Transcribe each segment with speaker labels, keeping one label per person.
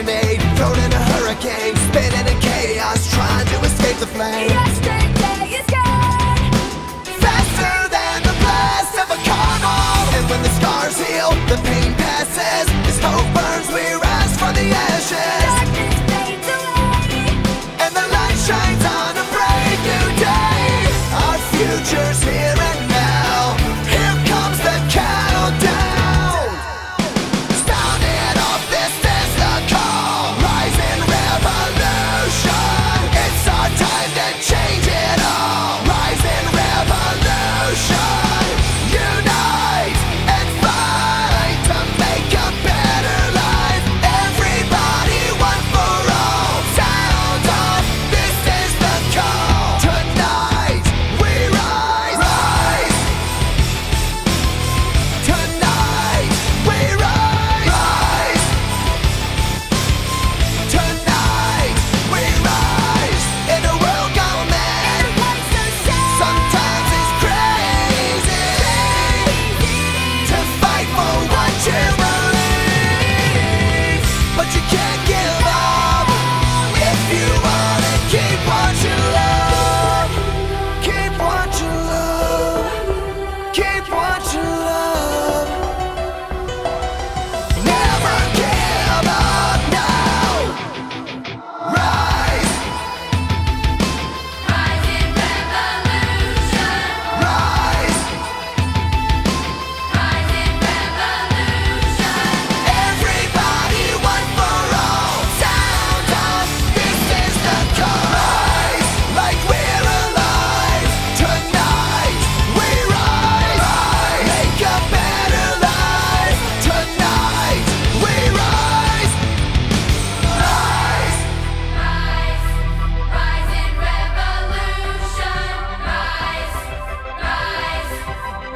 Speaker 1: grenade, thrown in a hurricane, spinning in chaos, trying to escape the flames.
Speaker 2: Yesterday is gone,
Speaker 1: Faster than the blast of a carnal. And when the scars heal, the pain passes. As hope burns, we rise from the ashes.
Speaker 2: darkness fades away.
Speaker 1: And the light shines on a bright new day. Our future's here and now. Here comes the countdown. Sound it off, this is the call. Rising revolution. It's our time to change it all. Rising revolution. Unite and fight to make a better life. Everybody, one for all. Sound off, this is the call. Tonight we rise, rise. Tonight we rise, rise. Tonight we rise. In a world gone mad,
Speaker 2: Life's so sad.
Speaker 1: sometimes it's crazy to fight for what you believe, but you can't give up if you wanna keep what you love. Keep what you love. Keep what you love. Never give up now. Rise,
Speaker 2: Rising revolution,
Speaker 1: rise.
Speaker 2: rising revolution.
Speaker 1: Everybody, one for all. Sound off, this is the call. Rise, like we're alive. Tonight we rise, rise. Make a better life. Tonight we rise, rise.
Speaker 2: Rise, rising revolution. Rise, rise,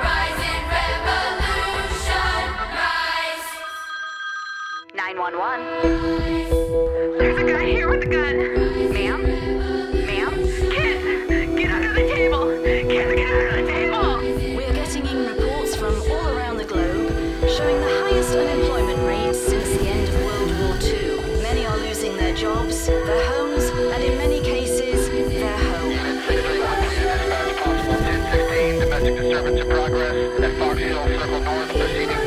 Speaker 2: rising revolution. Rise.
Speaker 3: 911. There's a guy here with a gun. Ma'am? Ma'am? Kids, get under the table. Kids, get under the table.
Speaker 4: We are getting in reports from all around the globe showing the highest unemployment rates since the end of World War II. Many are losing their jobs, their homes, and in many cases, their home.
Speaker 5: Domestic disturbance in progress at Fox Hill Circle North, proceeding